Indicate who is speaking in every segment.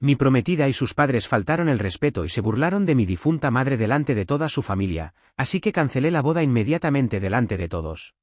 Speaker 1: Mi prometida y sus padres faltaron el respeto y se burlaron de mi difunta madre delante de toda su familia, así que cancelé la boda inmediatamente delante de todos.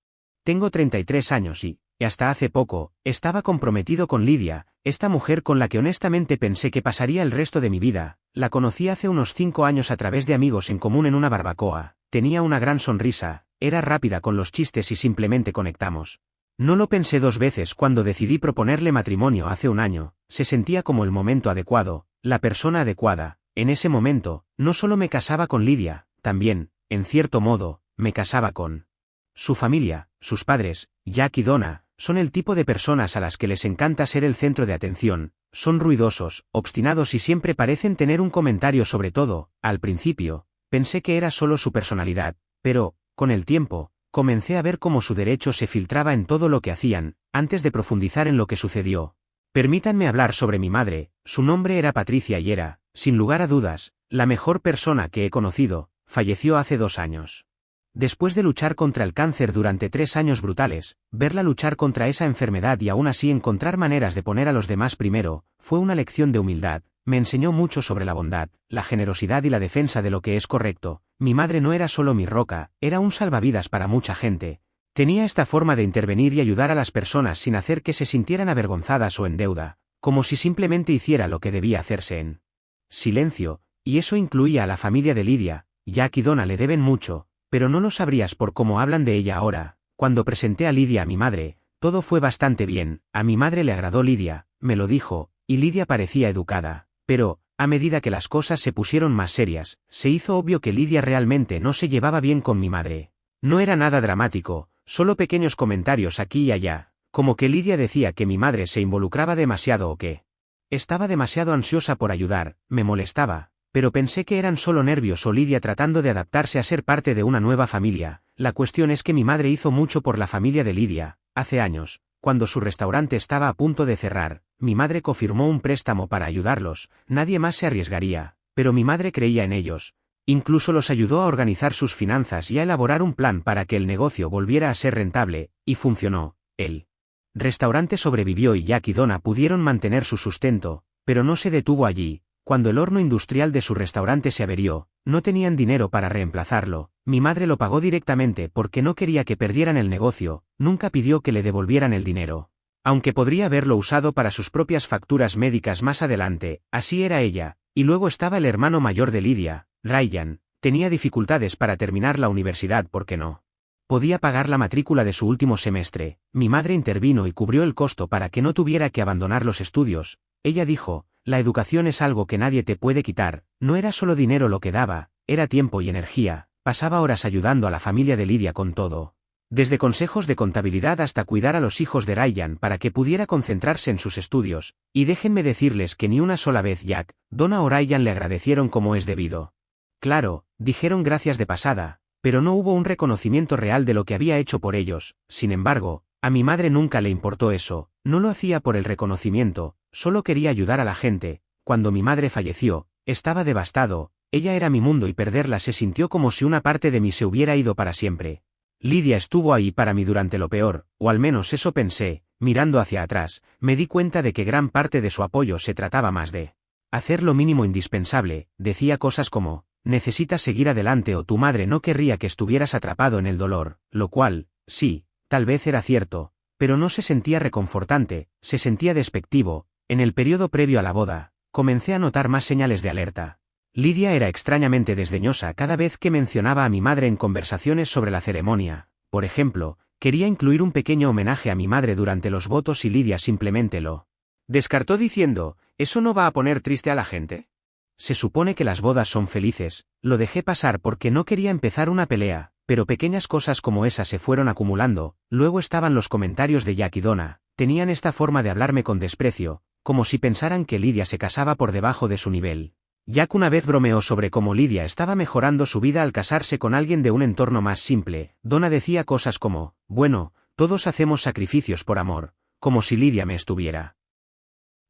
Speaker 1: Tengo 33 años y, hasta hace poco, estaba comprometido con Lidia, esta mujer con la que honestamente pensé que pasaría el resto de mi vida. La conocí hace unos 5 años a través de amigos en común en una barbacoa. Tenía una gran sonrisa, era rápida con los chistes y simplemente conectamos. No lo pensé 2 veces cuando decidí proponerle matrimonio hace un año. Se sentía como el momento adecuado, la persona adecuada. En ese momento, no solo me casaba con Lidia, también, en cierto modo, me casaba con su familia. Sus padres, Jack y Donna, son el tipo de personas a las que les encanta ser el centro de atención. Son ruidosos, obstinados y siempre parecen tener un comentario sobre todo. Al principio, pensé que era solo su personalidad, pero, con el tiempo, comencé a ver cómo su derecho se filtraba en todo lo que hacían. Antes de profundizar en lo que sucedió, permítanme hablar sobre mi madre. Su nombre era Patricia y era, sin lugar a dudas, la mejor persona que he conocido. Falleció hace 2 años. Después de luchar contra el cáncer durante 3 años brutales, verla luchar contra esa enfermedad y aún así encontrar maneras de poner a los demás primero, fue una lección de humildad. Me enseñó mucho sobre la bondad, la generosidad y la defensa de lo que es correcto. Mi madre no era solo mi roca, era un salvavidas para mucha gente. Tenía esta forma de intervenir y ayudar a las personas sin hacer que se sintieran avergonzadas o en deuda, como si simplemente hiciera lo que debía hacerse en silencio, y eso incluía a la familia de Lidia. Jack y Donna le deben mucho, pero no lo sabrías por cómo hablan de ella ahora. Cuando presenté a Lidia a mi madre, todo fue bastante bien. A mi madre le agradó Lidia, me lo dijo, y Lidia parecía educada. Pero, a medida que las cosas se pusieron más serias, se hizo obvio que Lidia realmente no se llevaba bien con mi madre. No era nada dramático, solo pequeños comentarios aquí y allá, como que Lidia decía que mi madre se involucraba demasiado o que estaba demasiado ansiosa por ayudar. Me molestaba, pero pensé que eran solo nervios o Lidia tratando de adaptarse a ser parte de una nueva familia. La cuestión es que mi madre hizo mucho por la familia de Lidia. Hace años, cuando su restaurante estaba a punto de cerrar, mi madre confirmó un préstamo para ayudarlos. Nadie más se arriesgaría, pero mi madre creía en ellos. Incluso los ayudó a organizar sus finanzas y a elaborar un plan para que el negocio volviera a ser rentable, y funcionó. El restaurante sobrevivió y Jack y Donna pudieron mantener su sustento, pero no se detuvo allí. Cuando el horno industrial de su restaurante se averió, no tenían dinero para reemplazarlo. Mi madre lo pagó directamente porque no quería que perdieran el negocio. Nunca pidió que le devolvieran el dinero, aunque podría haberlo usado para sus propias facturas médicas más adelante. Así era ella. Y luego estaba el hermano mayor de Lidia, Ryan. Tenía dificultades para terminar la universidad porque no podía pagar la matrícula de su último semestre. Mi madre intervino y cubrió el costo para que no tuviera que abandonar los estudios. Ella dijo: la educación es algo que nadie te puede quitar. No era solo dinero lo que daba, era tiempo y energía. Pasaba horas ayudando a la familia de Lidia con todo, desde consejos de contabilidad hasta cuidar a los hijos de Ryan para que pudiera concentrarse en sus estudios. Y déjenme decirles que ni una sola vez Jack, Donna o Ryan le agradecieron como es debido. Claro, dijeron gracias de pasada, pero no hubo un reconocimiento real de lo que había hecho por ellos. Sin embargo, a mi madre nunca le importó eso. No lo hacía por el reconocimiento, solo quería ayudar a la gente. Cuando mi madre falleció, estaba devastado. Ella era mi mundo y perderla se sintió como si una parte de mí se hubiera ido para siempre. Lidia estuvo ahí para mí durante lo peor, o al menos eso pensé. Mirando hacia atrás, me di cuenta de que gran parte de su apoyo se trataba más de hacer lo mínimo indispensable. Decía cosas como: necesitas seguir adelante o tu madre no querría que estuvieras atrapado en el dolor, lo cual, sí, tal vez era cierto, pero no se sentía reconfortante, se sentía despectivo. En el periodo previo a la boda, comencé a notar más señales de alerta. Lidia era extrañamente desdeñosa cada vez que mencionaba a mi madre en conversaciones sobre la ceremonia. Por ejemplo, quería incluir un pequeño homenaje a mi madre durante los votos y Lidia simplemente lo descartó diciendo: ¿eso no va a poner triste a la gente? Se supone que las bodas son felices. Lo dejé pasar porque no quería empezar una pelea, pero pequeñas cosas como esas se fueron acumulando. Luego estaban los comentarios de Jack y Donna. Tenían esta forma de hablarme con desprecio, como si pensaran que Lidia se casaba por debajo de su nivel. Jack una vez bromeó sobre cómo Lidia estaba mejorando su vida al casarse con alguien de un entorno más simple. Donna decía cosas como: bueno, todos hacemos sacrificios por amor, como si Lidia me estuviera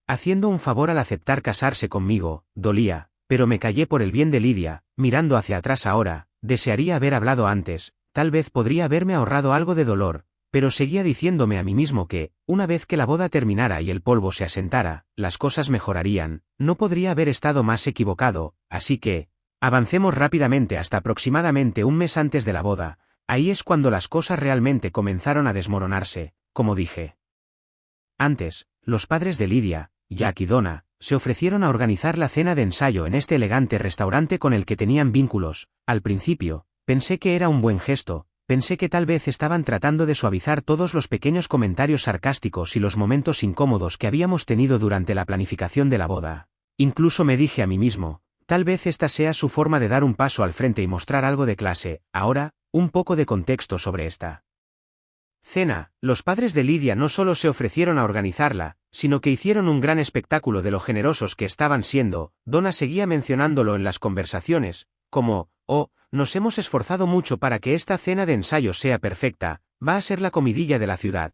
Speaker 1: haciendo un favor al aceptar casarse conmigo. Dolía, pero me callé por el bien de Lidia. Mirando hacia atrás ahora, desearía haber hablado antes. Tal vez podría haberme ahorrado algo de dolor, pero seguía diciéndome a mí mismo que, una vez que la boda terminara y el polvo se asentara, las cosas mejorarían. No podría haber estado más equivocado, así que, avancemos rápidamente hasta aproximadamente un mes antes de la boda. Ahí es cuando las cosas realmente comenzaron a desmoronarse, como dije. Antes, los padres de Lydia, Jack y Donna, se ofrecieron a organizar la cena de ensayo en este elegante restaurante con el que tenían vínculos. Al principio, pensé que era un buen gesto, pensé que tal vez estaban tratando de suavizar todos los pequeños comentarios sarcásticos y los momentos incómodos que habíamos tenido durante la planificación de la boda. Incluso me dije a mí mismo, tal vez esta sea su forma de dar un paso al frente y mostrar algo de clase. Ahora, un poco de contexto sobre esta cena. Los padres de Lydia no solo se ofrecieron a organizarla, sino que hicieron un gran espectáculo de lo generosos que estaban siendo. Donna seguía mencionándolo en las conversaciones, como, oh, nos hemos esforzado mucho para que esta cena de ensayo sea perfecta, va a ser la comidilla de la ciudad.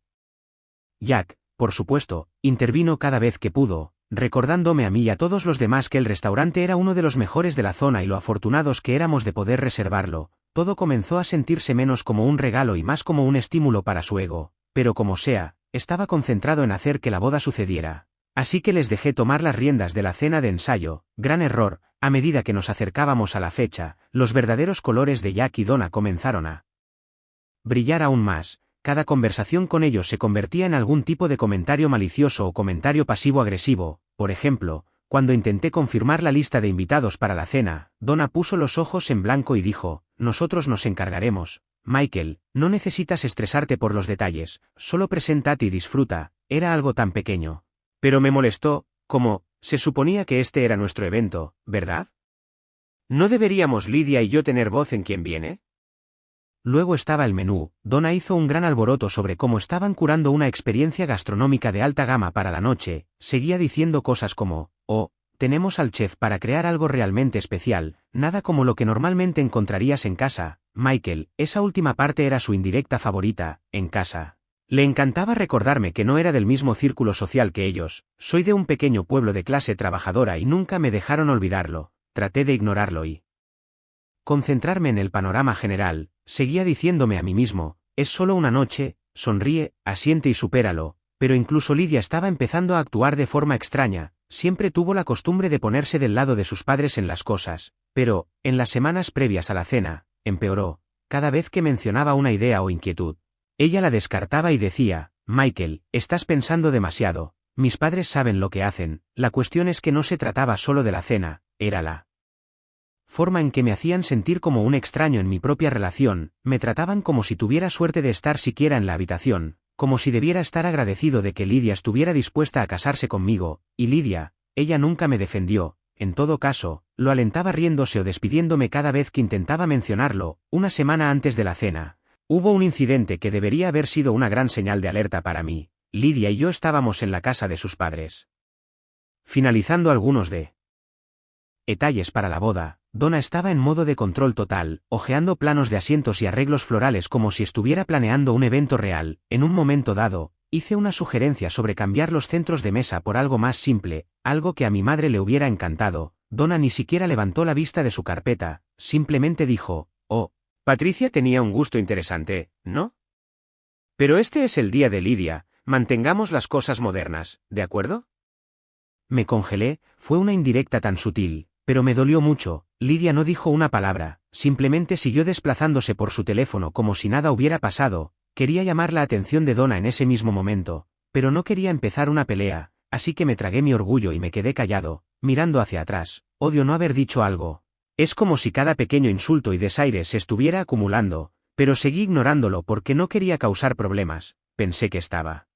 Speaker 1: Jack, por supuesto, intervino cada vez que pudo, recordándome a mí y a todos los demás que el restaurante era uno de los mejores de la zona y lo afortunados que éramos de poder reservarlo. Todo comenzó a sentirse menos como un regalo y más como un estímulo para su ego, pero como sea, estaba concentrado en hacer que la boda sucediera. Así que les dejé tomar las riendas de la cena de ensayo. Gran error. A medida que nos acercábamos a la fecha, los verdaderos colores de Jack y Donna comenzaron a brillar aún más. Cada conversación con ellos se convertía en algún tipo de comentario malicioso o comentario pasivo-agresivo. Por ejemplo, cuando intenté confirmar la lista de invitados para la cena, Donna puso los ojos en blanco y dijo, nosotros nos encargaremos. Michael, no necesitas estresarte por los detalles, solo preséntate y disfruta. Era algo tan pequeño. Pero me molestó, como, se suponía que este era nuestro evento, ¿verdad? ¿No deberíamos Lydia y yo tener voz en quién viene? Luego estaba el menú. Donna hizo un gran alboroto sobre cómo estaban curando una experiencia gastronómica de alta gama para la noche. Seguía diciendo cosas como, oh, tenemos al chef para crear algo realmente especial, nada como lo que normalmente encontrarías en casa. Michael, esa última parte era su indirecta favorita, en casa. Le encantaba recordarme que no era del mismo círculo social que ellos. Soy de un pequeño pueblo de clase trabajadora y nunca me dejaron olvidarlo. Traté de ignorarlo y concentrarme en el panorama general. Seguía diciéndome a mí mismo, es solo una noche, sonríe, asiente y supéralo. Pero incluso Lydia estaba empezando a actuar de forma extraña. Siempre tuvo la costumbre de ponerse del lado de sus padres en las cosas, pero, en las semanas previas a la cena, empeoró. Cada vez que mencionaba una idea o inquietud, ella la descartaba y decía, Michael, estás pensando demasiado, mis padres saben lo que hacen. La cuestión es que no se trataba solo de la cena, era la forma en que me hacían sentir como un extraño en mi propia relación. Me trataban como si tuviera suerte de estar siquiera en la habitación, como si debiera estar agradecido de que Lydia estuviera dispuesta a casarse conmigo. Y Lydia, ella nunca me defendió. En todo caso, lo alentaba riéndose o despidiéndome cada vez que intentaba mencionarlo. Una semana antes de la cena, hubo un incidente que debería haber sido una gran señal de alerta para mí. Lydia y yo estábamos en la casa de sus padres, finalizando algunos detalles para la boda. Donna estaba en modo de control total, hojeando planos de asientos y arreglos florales como si estuviera planeando un evento real. En un momento dado, hice una sugerencia sobre cambiar los centros de mesa por algo más simple, algo que a mi madre le hubiera encantado. Donna ni siquiera levantó la vista de su carpeta, simplemente dijo, oh, Patricia tenía un gusto interesante, ¿no? Pero este es el día de Lydia, mantengamos las cosas modernas, ¿de acuerdo? Me congelé. Fue una indirecta tan sutil, pero me dolió mucho. Lydia no dijo una palabra, simplemente siguió desplazándose por su teléfono como si nada hubiera pasado. Quería llamar la atención de Donna en ese mismo momento, pero no quería empezar una pelea, así que me tragué mi orgullo y me quedé callado, mirando hacia atrás. Odio no haber dicho algo. Es como si cada pequeño insulto y desaire se estuviera acumulando, pero seguí ignorándolo porque no quería causar problemas. Pensé que estaba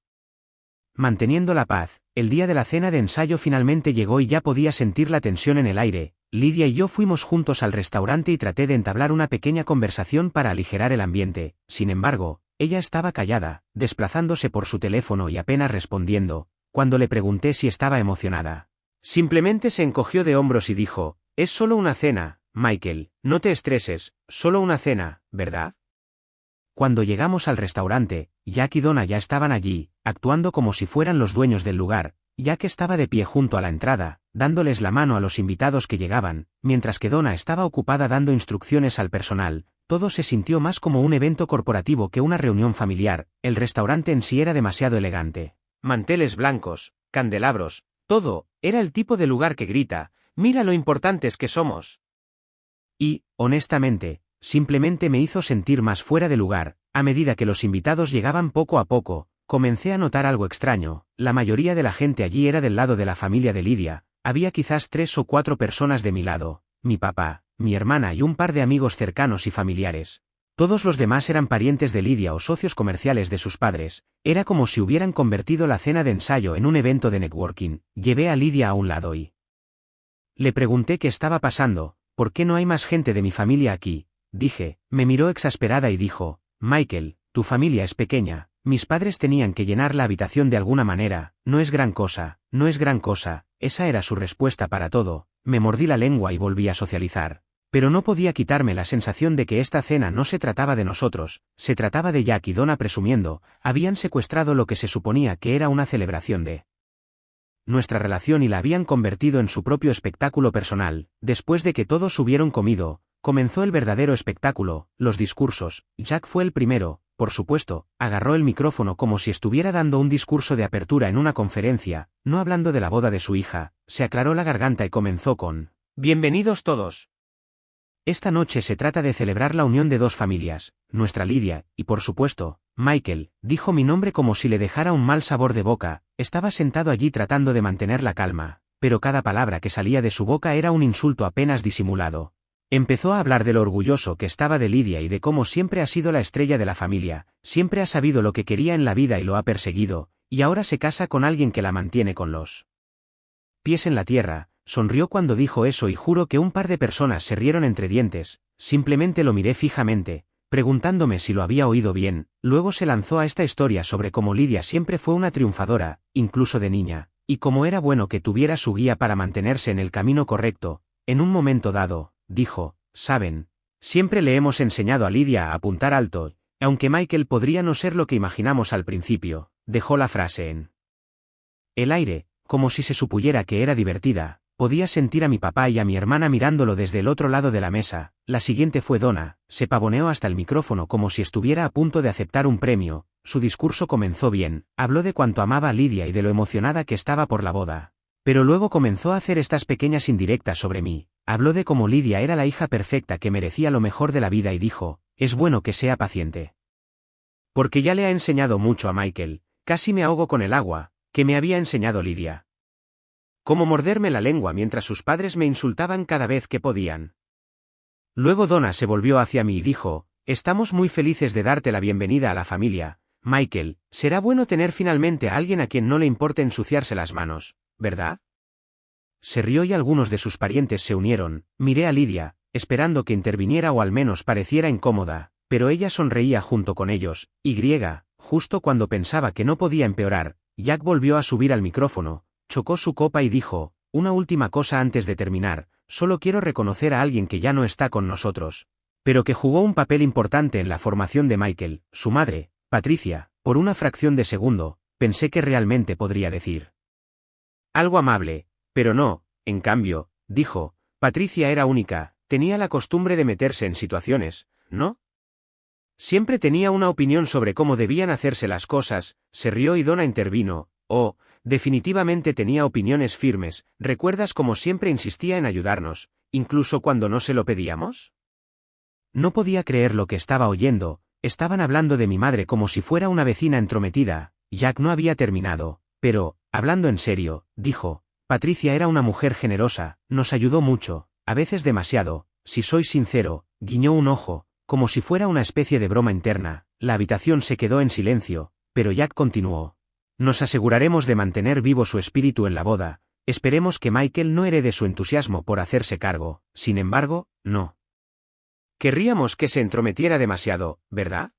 Speaker 1: manteniendo la paz. El día de la cena de ensayo finalmente llegó y ya podía sentir la tensión en el aire. Lydia y yo fuimos juntos al restaurante y traté de entablar una pequeña conversación para aligerar el ambiente. Sin embargo, ella estaba callada, desplazándose por su teléfono y apenas respondiendo. Cuando le pregunté si estaba emocionada, simplemente se encogió de hombros y dijo, es solo una cena, Michael, no te estreses, solo una cena, ¿verdad? Cuando llegamos al restaurante, Jack y Donna ya estaban allí, actuando como si fueran los dueños del lugar. Jack estaba de pie junto a la entrada, dándoles la mano a los invitados que llegaban, mientras que Donna estaba ocupada dando instrucciones al personal. todo se sintió más como un evento corporativo que una reunión familiar. El restaurante en sí era demasiado elegante. Manteles blancos, candelabros, todo, era el tipo de lugar que grita, mira lo importantes que somos. Y, honestamente, simplemente me hizo sentir más fuera de lugar. A medida que los invitados llegaban poco a poco, comencé a notar algo extraño. La mayoría de la gente allí era del lado de la familia de Lidia. Había quizás 3 o 4 personas de mi lado, mi papá, mi hermana y un par de amigos cercanos y familiares. Todos los demás eran parientes de Lidia o socios comerciales de sus padres. Era como si hubieran convertido la cena de ensayo en un evento de networking. Llevé a Lidia a un lado y le pregunté qué estaba pasando. ¿Por qué no hay más gente de mi familia aquí? Dije. Me miró exasperada y dijo, Michael, tu familia es pequeña, mis padres tenían que llenar la habitación de alguna manera, no es gran cosa, no es gran cosa. Esa era su respuesta para todo. Me mordí la lengua y volví a socializar. Pero no podía quitarme la sensación de que esta cena no se trataba de nosotros, se trataba de Jack y Donna presumiendo, habían secuestrado lo que se suponía que era una celebración de nuestra relación y la habían convertido en su propio espectáculo personal. Después de que todos hubieron comido, comenzó el verdadero espectáculo, los discursos. Jack fue el primero, por supuesto, agarró el micrófono como si estuviera dando un discurso de apertura en una conferencia, no hablando de la boda de su hija, se aclaró la garganta y comenzó con, bienvenidos todos. Esta noche se trata de celebrar la unión de 2 familias, nuestra Lidia, y por supuesto, Michael. Dijo mi nombre como si le dejara un mal sabor de boca. Estaba sentado allí tratando de mantener la calma, pero cada palabra que salía de su boca era un insulto apenas disimulado. Empezó a hablar de lo orgulloso que estaba de Lidia y de cómo siempre ha sido la estrella de la familia, siempre ha sabido lo que quería en la vida y lo ha perseguido, y ahora se casa con alguien que la mantiene con los pies en la tierra. Sonrió cuando dijo eso y juro que un par de personas se rieron entre dientes. Simplemente lo miré fijamente, preguntándome si lo había oído bien. Luego se lanzó a esta historia sobre cómo Lidia siempre fue una triunfadora, incluso de niña, y cómo era bueno que tuviera su guía para mantenerse en el camino correcto. En un momento dado, dijo, ¿saben? Siempre le hemos enseñado a Lidia a apuntar alto, aunque Michael podría no ser lo que imaginamos al principio. Dejó la frase en el aire, como si se supusiera que era divertida. Podía sentir a mi papá y a mi hermana mirándolo desde el otro lado de la mesa. La siguiente fue Donna, se pavoneó hasta el micrófono como si estuviera a punto de aceptar un premio. Su discurso comenzó bien, habló de cuánto amaba a Lidia y de lo emocionada que estaba por la boda. Pero luego comenzó a hacer estas pequeñas indirectas sobre mí. Habló de cómo Lidia era la hija perfecta que merecía lo mejor de la vida y dijo, es bueno que sea paciente. Porque ya le ha enseñado mucho a Michael, casi me ahogo con el agua, que me había enseñado Lidia. Cómo morderme la lengua mientras sus padres me insultaban cada vez que podían. Luego Donna se volvió hacia mí y dijo, estamos muy felices de darte la bienvenida a la familia, Michael, será bueno tener finalmente a alguien a quien no le importe ensuciarse las manos, ¿verdad? Se rió y algunos de sus parientes se unieron. Miré a Lidia, esperando que interviniera o al menos pareciera incómoda, pero ella sonreía junto con ellos. Justo cuando pensaba que no podía empeorar, Jack volvió a subir al micrófono. Chocó su copa y dijo, una última cosa antes de terminar, solo quiero reconocer a alguien que ya no está con nosotros, pero que jugó un papel importante en la formación de Michael, su madre, Patricia. Por una fracción de segundo, pensé que realmente podría decir algo amable, pero no, en cambio, dijo, Patricia era única, tenía la costumbre de meterse en situaciones, ¿no? Siempre tenía una opinión sobre cómo debían hacerse las cosas. Se rió y Donna intervino, definitivamente tenía opiniones firmes. ¿Recuerdas cómo siempre insistía en ayudarnos, incluso cuando no se lo pedíamos? No podía creer lo que estaba oyendo. Estaban hablando de mi madre como si fuera una vecina entrometida. Jack no había terminado, pero, hablando en serio, dijo, Patricia era una mujer generosa, nos ayudó mucho, a veces demasiado, si soy sincero. Guiñó un ojo, como si fuera una especie de broma interna. La habitación se quedó en silencio, pero Jack continuó. Nos aseguraremos de mantener vivo su espíritu en la boda. Esperemos que Michael no herede su entusiasmo por hacerse cargo. Sin embargo, no querríamos que se entrometiera demasiado, ¿verdad?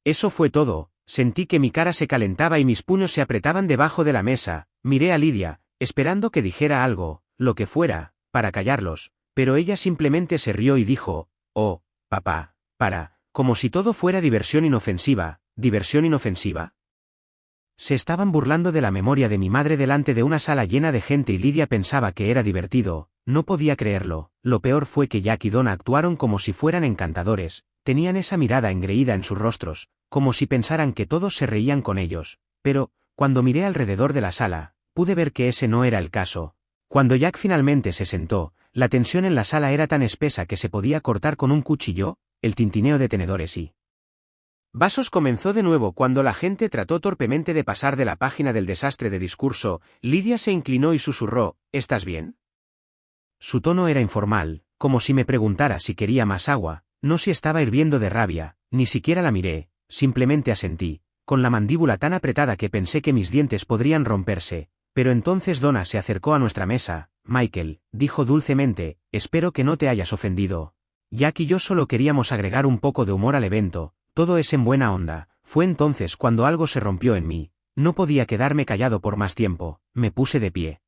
Speaker 1: Eso fue todo. Sentí que mi cara se calentaba y mis puños se apretaban debajo de la mesa. Miré a Lidia, esperando que dijera algo, lo que fuera, para callarlos, pero ella simplemente se rió y dijo, oh, papá, como si todo fuera diversión inofensiva. ¿Diversión inofensiva? Se estaban burlando de la memoria de mi madre delante de una sala llena de gente y Lidia pensaba que era divertido. No podía creerlo. Lo peor fue que Jack y Donna actuaron como si fueran encantadores, tenían esa mirada engreída en sus rostros, como si pensaran que todos se reían con ellos, pero, cuando miré alrededor de la sala, pude ver que ese no era el caso. Cuando Jack finalmente se sentó, la tensión en la sala era tan espesa que se podía cortar con un cuchillo, el tintineo de tenedores y vasos comenzó de nuevo cuando la gente trató torpemente de pasar de la página del desastre de discurso. Lidia se inclinó y susurró, ¿estás bien? Su tono era informal, como si me preguntara si quería más agua, no si estaba hirviendo de rabia, ni siquiera la miré, simplemente asentí, con la mandíbula tan apretada que pensé que mis dientes podrían romperse, pero entonces Donna se acercó a nuestra mesa. Michael, dijo dulcemente, espero que no te hayas ofendido. Jack y yo solo queríamos agregar un poco de humor al evento, todo es en buena onda. Fue entonces cuando algo se rompió en mí, no podía quedarme callado por más tiempo, me puse de pie.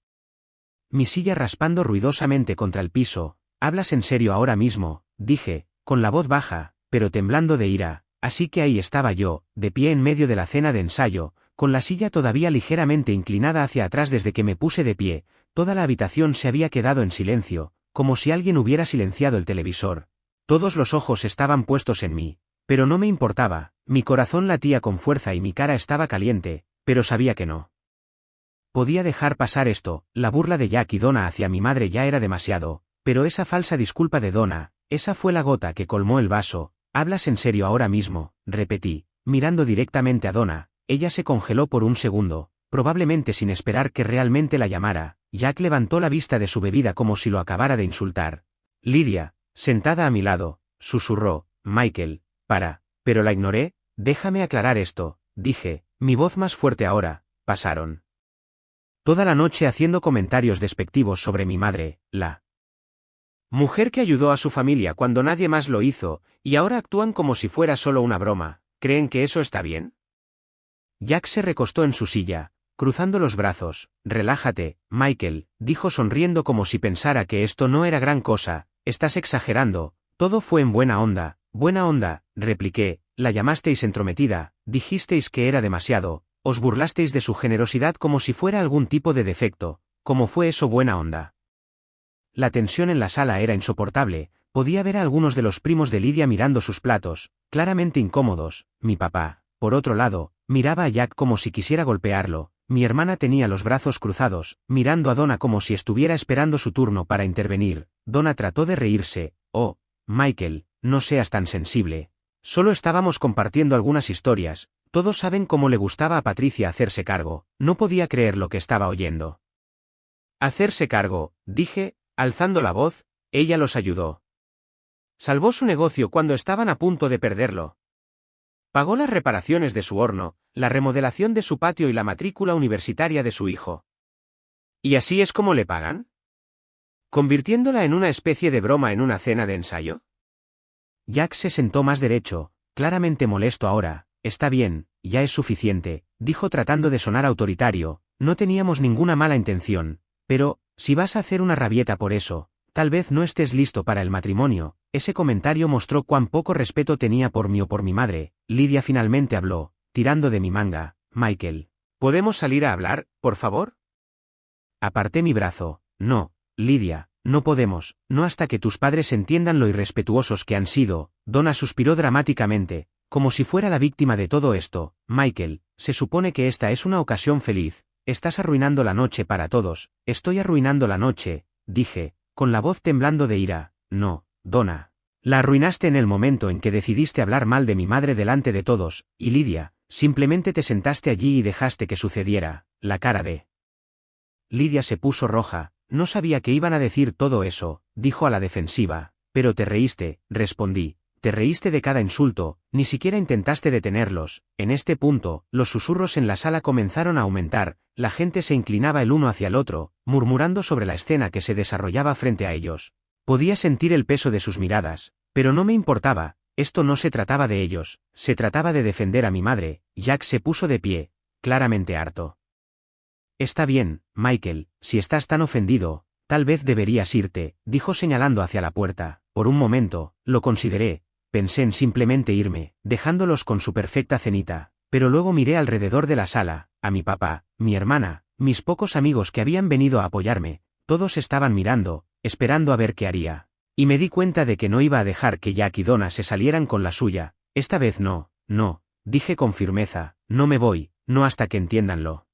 Speaker 1: Mi silla raspando ruidosamente contra el piso. ¿Hablas en serio ahora mismo?, dije, con la voz baja, pero temblando de ira, así que ahí estaba yo, de pie en medio de la cena de ensayo, con la silla todavía ligeramente inclinada hacia atrás desde que me puse de pie, toda la habitación se había quedado en silencio, como si alguien hubiera silenciado el televisor. Todos los ojos estaban puestos en mí, pero no me importaba, mi corazón latía con fuerza y mi cara estaba caliente, pero sabía que no podía dejar pasar esto. La burla de Jack y Donna hacia mi madre ya era demasiado, pero esa falsa disculpa de Donna, esa fue la gota que colmó el vaso. ¿Hablas en serio ahora mismo?, repetí, mirando directamente a Donna. Ella se congeló por un segundo, probablemente sin esperar que realmente la llamara. Jack levantó la vista de su bebida como si lo acabara de insultar. Lidia, sentada a mi lado, susurró, Michael, pero la ignoré. Déjame aclarar esto, dije, mi voz más fuerte ahora. Pasaron toda la noche haciendo comentarios despectivos sobre mi madre, la mujer que ayudó a su familia cuando nadie más lo hizo, y ahora actúan como si fuera solo una broma. ¿Creen que eso está bien? Jack se recostó en su silla, cruzando los brazos. Relájate, Michael, dijo sonriendo como si pensara que esto no era gran cosa. Estás exagerando, todo fue en buena onda, repliqué. La llamasteis entrometida, dijisteis que era demasiado, os burlasteis de su generosidad como si fuera algún tipo de defecto. ¿Cómo fue eso buena onda? La tensión en la sala era insoportable. Podía ver a algunos de los primos de Lidia mirando sus platos, claramente incómodos. Mi papá, por otro lado, miraba a Jack como si quisiera golpearlo. Mi hermana tenía los brazos cruzados, mirando a Donna como si estuviera esperando su turno para intervenir. Donna trató de reírse. Oh, Michael, no seas tan sensible. Solo estábamos compartiendo algunas historias. Todos saben cómo le gustaba a Patricia hacerse cargo. No podía creer lo que estaba oyendo. Hacerse cargo, dije, alzando la voz. Ella los ayudó. Salvó su negocio cuando estaban a punto de perderlo. Pagó las reparaciones de su horno, la remodelación de su patio y la matrícula universitaria de su hijo. ¿Y así es como le pagan? ¿Convirtiéndola en una especie de broma en una cena de ensayo? Jack se sentó más derecho, claramente molesto ahora. Está bien, ya es suficiente, dijo tratando de sonar autoritario. No teníamos ninguna mala intención, pero, si vas a hacer una rabieta por eso, tal vez no estés listo para el matrimonio. Ese comentario mostró cuán poco respeto tenía por mí o por mi madre. Lidia finalmente habló, tirando de mi manga. Michael, ¿podemos salir a hablar, por favor? Aparté mi brazo. No, Lidia, no podemos, no hasta que tus padres entiendan lo irrespetuosos que han sido. Donna suspiró dramáticamente, como si fuera la víctima de todo esto. Michael, se supone que esta es una ocasión feliz. Estás arruinando la noche para todos. Estoy arruinando la noche, dije, con la voz temblando de ira. No, Donna. La arruinaste en el momento en que decidiste hablar mal de mi madre delante de todos, y Lidia, simplemente te sentaste allí y dejaste que sucediera. La cara de Lidia se puso roja. No sabía que iban a decir todo eso, dijo a la defensiva. Pero te reíste, respondí. Te reíste de cada insulto, ni siquiera intentaste detenerlos. En este punto, los susurros en la sala comenzaron a aumentar, la gente se inclinaba el uno hacia el otro, murmurando sobre la escena que se desarrollaba frente a ellos. Podía sentir el peso de sus miradas, pero no me importaba. Esto no se trataba de ellos, se trataba de defender a mi madre. Jack se puso de pie, claramente harto. Está bien, Michael, si estás tan ofendido, tal vez deberías irte, dijo señalando hacia la puerta. Por un momento, lo consideré. Pensé en simplemente irme, dejándolos con su perfecta cenita, pero luego miré alrededor de la sala, a mi papá, mi hermana, mis pocos amigos que habían venido a apoyarme. Todos estaban mirando, esperando a ver qué haría. Y me di cuenta de que no iba a dejar que Jack y Donna se salieran con la suya. Esta vez no, dije con firmeza, no me voy, no hasta que entiéndanlo.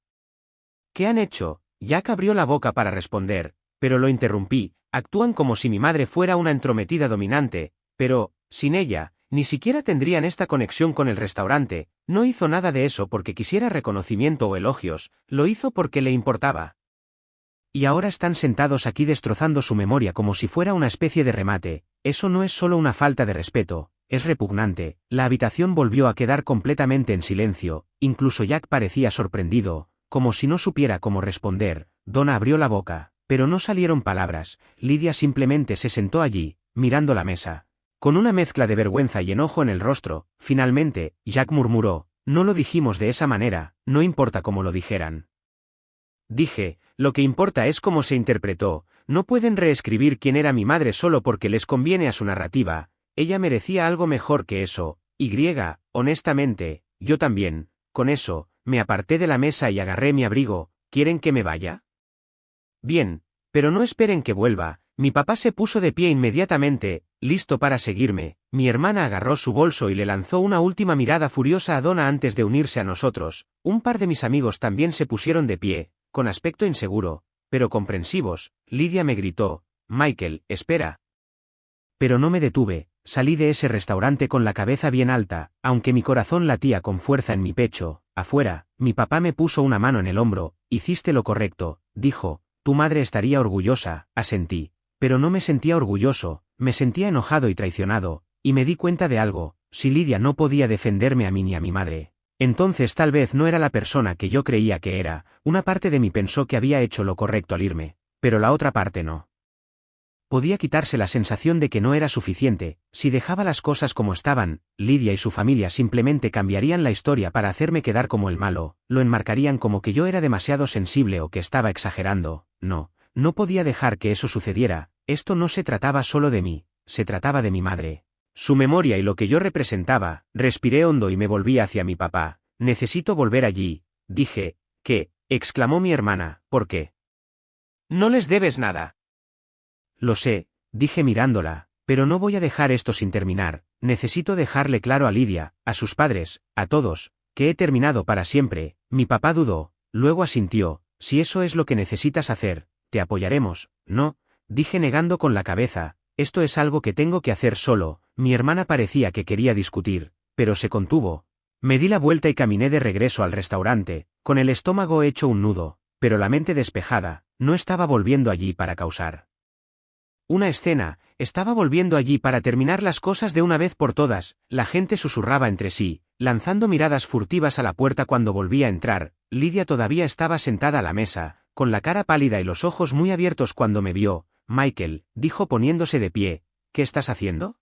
Speaker 1: ¿Qué han hecho? Jack abrió la boca para responder, pero lo interrumpí. Actúan como si mi madre fuera una entrometida dominante, pero, sin ella, ni siquiera tendrían esta conexión con el restaurante. No hizo nada de eso porque quisiera reconocimiento o elogios, lo hizo porque le importaba. Y ahora están sentados aquí destrozando su memoria como si fuera una especie de remate. Eso no es solo una falta de respeto, es repugnante. La habitación volvió a quedar completamente en silencio, incluso Jack parecía sorprendido, como si no supiera cómo responder. Donna abrió la boca, pero no salieron palabras. Lydia simplemente se sentó allí, mirando la mesa, con una mezcla de vergüenza y enojo en el rostro. Finalmente, Jack murmuró, no lo dijimos de esa manera, no importa cómo lo dijeran. Dije, lo que importa es cómo se interpretó. No pueden reescribir quién era mi madre solo porque les conviene a su narrativa. Ella merecía algo mejor que eso. Honestamente, yo también. Con eso, me aparté de la mesa y agarré mi abrigo. ¿Quieren que me vaya? Bien, pero no esperen que vuelva. Mi papá se puso de pie inmediatamente, listo para seguirme. Mi hermana agarró su bolso y le lanzó una última mirada furiosa a Donna antes de unirse a nosotros. Un par de mis amigos también se pusieron de pie, con aspecto inseguro, pero comprensivos. Lydia me gritó, Michael, espera. Pero no me detuve, salí de ese restaurante con la cabeza bien alta, aunque mi corazón latía con fuerza en mi pecho. Afuera, mi papá me puso una mano en el hombro. Hiciste lo correcto, dijo, tu madre estaría orgullosa, asentí. Pero no me sentía orgulloso, me sentía enojado y traicionado, y me di cuenta de algo, si Lydia no podía defenderme a mí ni a mi madre. Entonces tal vez no era la persona que yo creía que era. Una parte de mí pensó que había hecho lo correcto al irme, pero la otra parte no. Podía quitarse la sensación de que no era suficiente. Si dejaba las cosas como estaban, Lydia y su familia simplemente cambiarían la historia para hacerme quedar como el malo, lo enmarcarían como que yo era demasiado sensible o que estaba exagerando. No podía dejar que eso sucediera. Esto no se trataba solo de mí, se trataba de mi madre. Su memoria y lo que yo representaba. Respiré hondo y me volví hacia mi papá. Necesito volver allí, dije. ¿Qué? Exclamó mi hermana. ¿Por qué? No les debes nada. Lo sé, dije mirándola, pero no voy a dejar esto sin terminar. Necesito dejarle claro a Lydia, a sus padres, a todos, que he terminado para siempre. Mi papá dudó, luego asintió. Si eso es lo que necesitas hacer, te apoyaremos. No, dije negando con la cabeza. Esto es algo que tengo que hacer solo. Mi hermana parecía que quería discutir, pero se contuvo. Me di la vuelta y caminé de regreso al restaurante, con el estómago hecho un nudo, pero la mente despejada. No estaba volviendo allí para causar una escena, estaba volviendo allí para terminar las cosas de una vez por todas. La gente susurraba entre sí, lanzando miradas furtivas a la puerta cuando volví a entrar. Lydia todavía estaba sentada a la mesa, con la cara pálida y los ojos muy abiertos cuando me vio. Michael, dijo poniéndose de pie, ¿qué estás haciendo?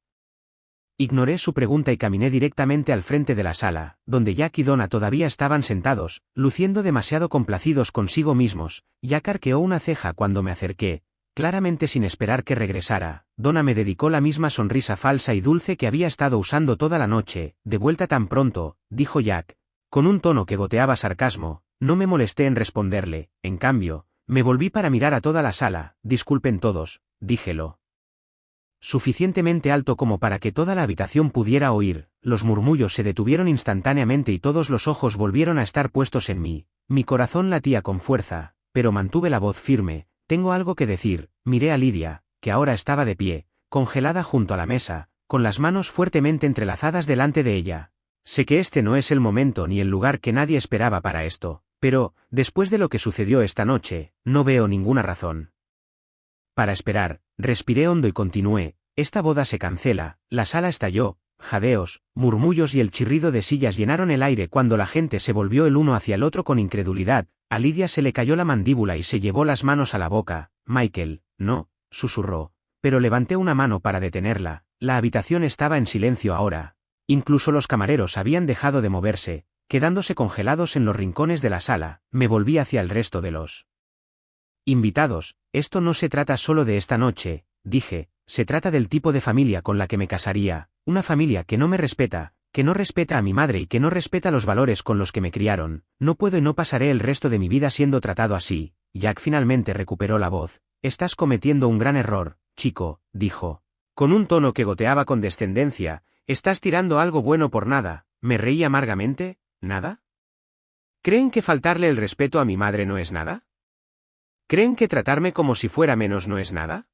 Speaker 1: Ignoré su pregunta y caminé directamente al frente de la sala, donde Jack y Donna todavía estaban sentados, luciendo demasiado complacidos consigo mismos. Jack arqueó una ceja cuando me acerqué, claramente sin esperar que regresara. Donna me dedicó la misma sonrisa falsa y dulce que había estado usando toda la noche. ¿De vuelta tan pronto?, dijo Jack, con un tono que goteaba sarcasmo. No me molesté en responderle, en cambio, me volví para mirar a toda la sala. Disculpen todos, díjelo suficientemente alto como para que toda la habitación pudiera oír. Los murmullos se detuvieron instantáneamente y todos los ojos volvieron a estar puestos en mí. Mi corazón latía con fuerza, pero mantuve la voz firme. Tengo algo que decir. Miré a Lydia, que ahora estaba de pie, congelada junto a la mesa, con las manos fuertemente entrelazadas delante de ella. Sé que este no es el momento ni el lugar que nadie esperaba para esto, pero, después de lo que sucedió esta noche, no veo ninguna razón para esperar. Respiré hondo y continué. Esta boda se cancela. La sala estalló. Jadeos, murmullos y el chirrido de sillas llenaron el aire cuando la gente se volvió el uno hacia el otro con incredulidad. A Lydia se le cayó la mandíbula y se llevó las manos a la boca. Michael, no, susurró. Pero levanté una mano para detenerla. La habitación estaba en silencio ahora. Incluso los camareros habían dejado de moverse, quedándose congelados en los rincones de la sala. Me volví hacia el resto de los invitados. Esto no se trata solo de esta noche, dije, se trata del tipo de familia con la que me casaría. Una familia que no me respeta, que no respeta a mi madre y que no respeta los valores con los que me criaron. No puedo y no pasaré el resto de mi vida siendo tratado así. Jack finalmente recuperó la voz. estás cometiendo un gran error, chico, dijo. Con un tono que goteaba con descendencia, estás tirando algo bueno por nada. Me reí amargamente. ¿Nada? ¿Creen que faltarle el respeto a mi madre no es nada? ¿Creen que tratarme como si fuera menos no es nada?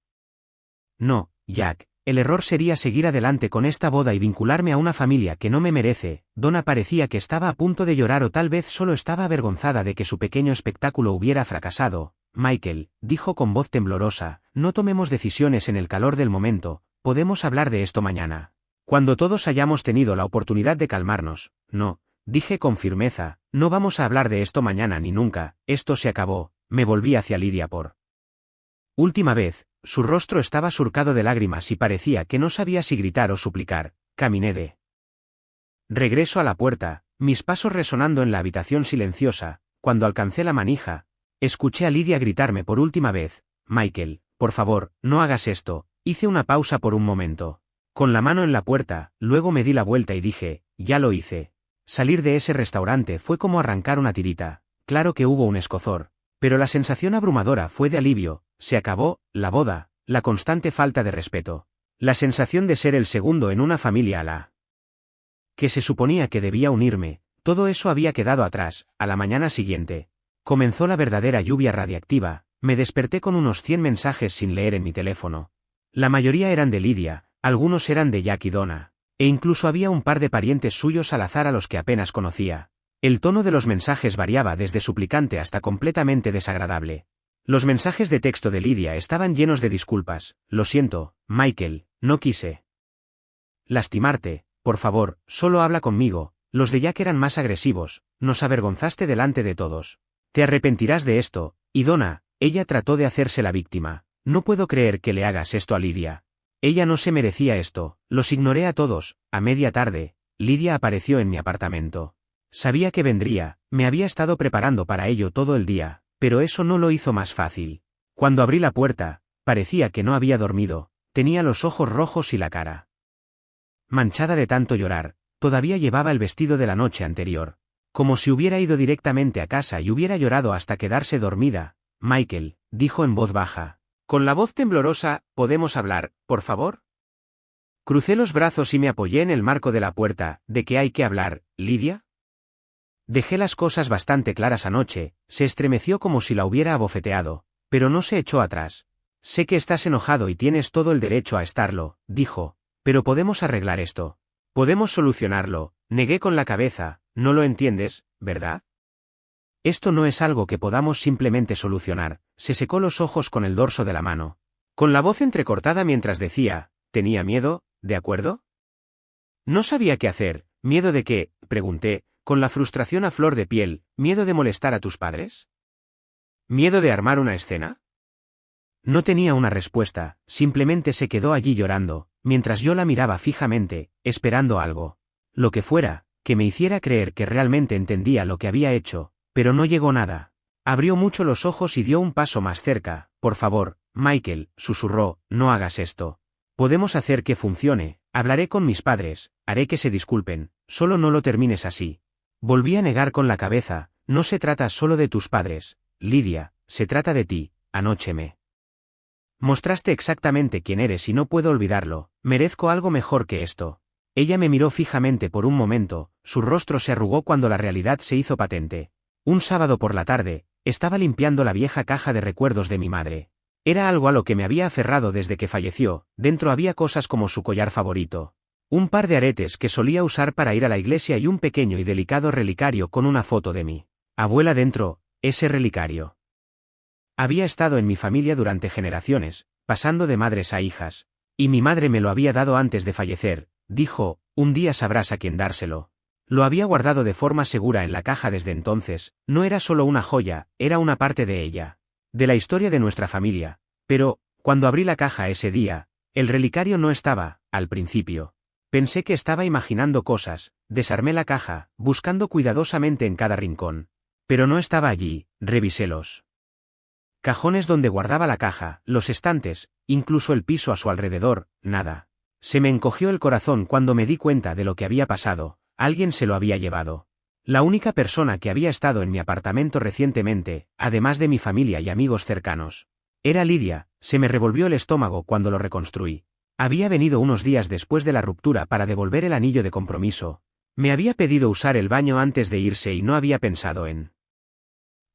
Speaker 1: No, Jack, el error sería seguir adelante con esta boda y vincularme a una familia que no me merece. Donna parecía que estaba a punto de llorar o tal vez solo estaba avergonzada de que su pequeño espectáculo hubiera fracasado. Michael, dijo con voz temblorosa, no tomemos decisiones en el calor del momento, podemos hablar de esto mañana. Cuando todos hayamos tenido la oportunidad de calmarnos. No, dije con firmeza, no vamos a hablar de esto mañana ni nunca, esto se acabó. Me volví hacia Lydia por última vez, su rostro estaba surcado de lágrimas y parecía que no sabía si gritar o suplicar. Caminé de regreso a la puerta, mis pasos resonando en la habitación silenciosa. Cuando alcancé la manija, escuché a Lydia gritarme por última vez, Michael, por favor, no hagas esto. Hice una pausa por un momento. Con la mano en la puerta, luego me di la vuelta y dije, ya lo hice. Salir de ese restaurante fue como arrancar una tirita. Claro que hubo un escozor. Pero la sensación abrumadora fue de alivio. Se acabó, la boda, la constante falta de respeto. La sensación de ser el segundo en una familia a la que se suponía que debía unirme, todo eso había quedado atrás. A la mañana siguiente, comenzó la verdadera lluvia radiactiva. Me desperté con unos 100 mensajes sin leer en mi teléfono. La mayoría eran de Lydia, algunos eran de Jack y Donna, e incluso había un par de parientes suyos al azar a los que apenas conocía. El tono de los mensajes variaba desde suplicante hasta completamente desagradable. Los mensajes de texto de Lydia estaban llenos de disculpas. Lo siento, Michael, no quise lastimarte, por favor, solo habla conmigo. Los de Jack eran más agresivos, nos avergonzaste delante de todos. Te arrepentirás de esto. Y Donna, ella trató de hacerse la víctima. No puedo creer que le hagas esto a Lydia. Ella no se merecía esto. Los ignoré a todos. A media tarde, Lydia apareció en mi apartamento. Sabía que vendría, me había estado preparando para ello todo el día, pero eso no lo hizo más fácil. Cuando abrí la puerta, parecía que no había dormido, tenía los ojos rojos y la cara manchada de tanto llorar. Todavía llevaba el vestido de la noche anterior. Como si hubiera ido directamente a casa y hubiera llorado hasta quedarse dormida. Michael, dijo en voz baja. Con la voz temblorosa, ¿podemos hablar, por favor? Crucé los brazos y me apoyé en el marco de la puerta. ¿De qué hay que hablar, Lydia? Dejé las cosas bastante claras anoche. Se estremeció como si la hubiera abofeteado, pero no se echó atrás. Sé que estás enojado y tienes todo el derecho a estarlo, dijo, pero podemos arreglar esto. Podemos solucionarlo. Negué con la cabeza. No lo entiendes, ¿verdad? Esto no es algo que podamos simplemente solucionar. Se secó los ojos con el dorso de la mano. Con la voz entrecortada mientras decía, ¿tenía miedo, de acuerdo? No sabía qué hacer. ¿Miedo de qué?, pregunté, con la frustración a flor de piel. ¿Miedo de molestar a tus padres? ¿Miedo de armar una escena? No tenía una respuesta, simplemente se quedó allí llorando, mientras yo la miraba fijamente, esperando algo. Lo que fuera, que me hiciera creer que realmente entendía lo que había hecho, pero no llegó nada. Abrió mucho los ojos y dio un paso más cerca. Por favor, Michael, susurró, no hagas esto. Podemos hacer que funcione, hablaré con mis padres, haré que se disculpen, solo no lo termines así. Volví a negar con la cabeza, no se trata solo de tus padres, Lydia, se trata de ti. Anoche me mostraste exactamente quién eres y no puedo olvidarlo. Merezco algo mejor que esto. Ella me miró fijamente por un momento, su rostro se arrugó cuando la realidad se hizo patente. Un sábado por la tarde, estaba limpiando la vieja caja de recuerdos de mi madre. Era algo a lo que me había aferrado desde que falleció. Dentro había cosas como su collar favorito, un par de aretes que solía usar para ir a la iglesia y un pequeño y delicado relicario con una foto de mi abuela dentro. Ese relicario había estado en mi familia durante generaciones, pasando de madres a hijas, y mi madre me lo había dado antes de fallecer. Dijo, un día sabrás a quién dárselo. Lo había guardado de forma segura en la caja desde entonces. No era solo una joya, era una parte de ella, de la historia de nuestra familia. Pero, cuando abrí la caja ese día, el relicario no estaba. Al principio pensé que estaba imaginando cosas. Desarmé la caja, buscando cuidadosamente en cada rincón. Pero no estaba allí. Revisé los cajones donde guardaba la caja, los estantes, incluso el piso a su alrededor. Nada. Se me encogió el corazón cuando me di cuenta de lo que había pasado. Alguien se lo había llevado. La única persona que había estado en mi apartamento recientemente, además de mi familia y amigos cercanos. Era Lidia. Se me revolvió el estómago cuando lo reconstruí. Había venido unos días después de la ruptura para devolver el anillo de compromiso. Me había pedido usar el baño antes de irse y no había pensado en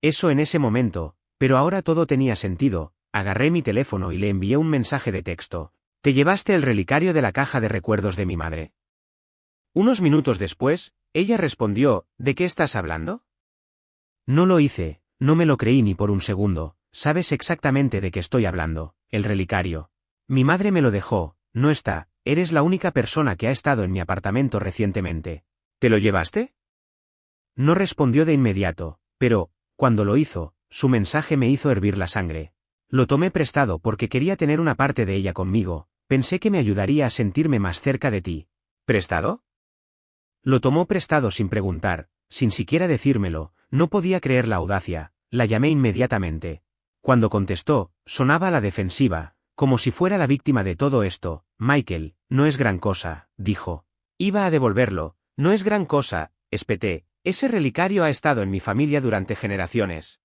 Speaker 1: eso en ese momento, pero ahora todo tenía sentido. Agarré mi teléfono y le envié un mensaje de texto. ¿Te llevaste el relicario de la caja de recuerdos de mi madre? Unos minutos después, ella respondió, ¿de qué estás hablando? No lo hice, no me lo creí ni por un segundo. Sabes exactamente de qué estoy hablando, el relicario. Mi madre me lo dejó, no está, eres la única persona que ha estado en mi apartamento recientemente. ¿Te lo llevaste? No respondió de inmediato, pero, cuando lo hizo, su mensaje me hizo hervir la sangre. Lo tomé prestado porque quería tener una parte de ella conmigo, pensé que me ayudaría a sentirme más cerca de ti. ¿Prestado? Lo tomó prestado sin preguntar, sin siquiera decírmelo, no podía creer la audacia, la llamé inmediatamente. Cuando contestó, sonaba a la defensiva, como si fuera la víctima de todo esto. Michael, no es gran cosa, dijo. Iba a devolverlo, no es gran cosa, espeté, ese relicario ha estado en mi familia durante generaciones.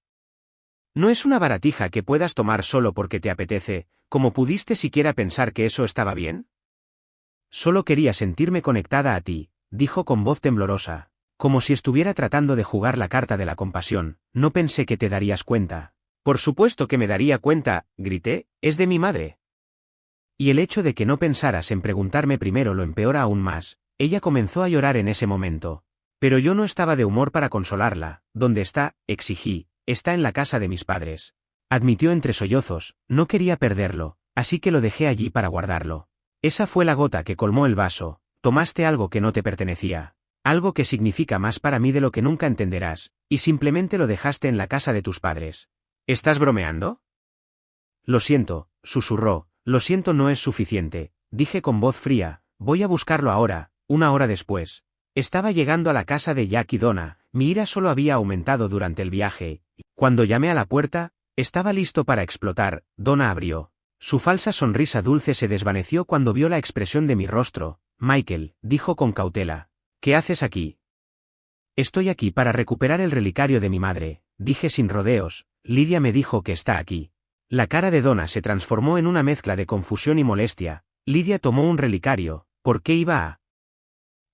Speaker 1: No es una baratija que puedas tomar solo porque te apetece, ¿cómo pudiste siquiera pensar que eso estaba bien? Solo quería sentirme conectada a ti, dijo con voz temblorosa, como si estuviera tratando de jugar la carta de la compasión. No pensé que te darías cuenta. Por supuesto que me daría cuenta, grité, es de mi madre. Y el hecho de que no pensaras en preguntarme primero lo empeora aún más. Ella comenzó a llorar en ese momento. Pero yo no estaba de humor para consolarla. ¿Dónde está?, exigí. Está en la casa de mis padres. Admitió entre sollozos, no quería perderlo, así que lo dejé allí para guardarlo. Esa fue la gota que colmó el vaso. Tomaste algo que no te pertenecía. Algo que significa más para mí de lo que nunca entenderás, y simplemente lo dejaste en la casa de tus padres. ¿Estás bromeando? Lo siento, susurró, lo siento no es suficiente, dije con voz fría, voy a buscarlo ahora. Una hora después. Estaba llegando a la casa de Jack y Donna, mi ira solo había aumentado durante el viaje. Cuando llamé a la puerta, estaba listo para explotar. Donna abrió. Su falsa sonrisa dulce se desvaneció cuando vio la expresión de mi rostro. Michael, dijo con cautela. ¿Qué haces aquí? Estoy aquí para recuperar el relicario de mi madre, dije sin rodeos. Lidia me dijo que está aquí. La cara de Donna se transformó en una mezcla de confusión y molestia. Lidia tomó un relicario, ¿por qué iba a?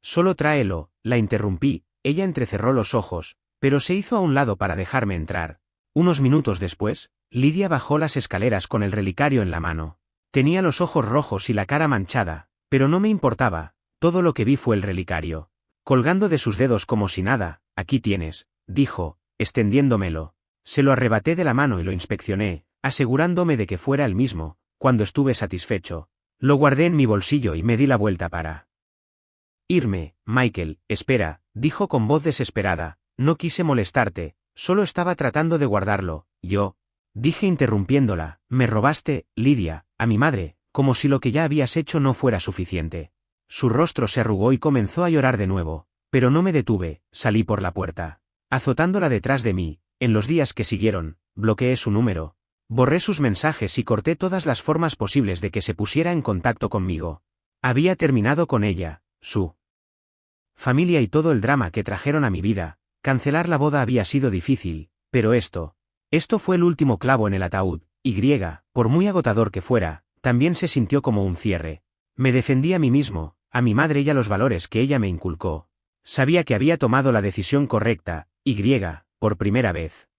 Speaker 1: Solo tráelo, la interrumpí. Ella entrecerró los ojos, pero se hizo a un lado para dejarme entrar. Unos minutos después, Lidia bajó las escaleras con el relicario en la mano. Tenía los ojos rojos y la cara manchada, pero no me importaba, todo lo que vi fue el relicario. Colgando de sus dedos como si nada, aquí tienes, dijo, extendiéndomelo. Se lo arrebaté de la mano y lo inspeccioné, asegurándome de que fuera el mismo. Cuando estuve satisfecho, lo guardé en mi bolsillo y me di la vuelta para irme. Michael, espera, dijo con voz desesperada, no quise molestarte, solo estaba tratando de guardarlo. Yo, dije interrumpiéndola, me robaste, Lidia, a mi madre, como si lo que ya habías hecho no fuera suficiente. Su rostro se arrugó y comenzó a llorar de nuevo, pero no me detuve, salí por la puerta, azotándola detrás de mí. En los días que siguieron, bloqueé su número, borré sus mensajes y corté todas las formas posibles de que se pusiera en contacto conmigo. Había terminado con ella, su familia y todo el drama que trajeron a mi vida. Cancelar la boda había sido difícil, pero esto fue el último clavo en el ataúd. Por muy agotador que fuera, también se sintió como un cierre. Me defendí a mí mismo, a mi madre y a los valores que ella me inculcó. Sabía que había tomado la decisión correcta. Por primera vez,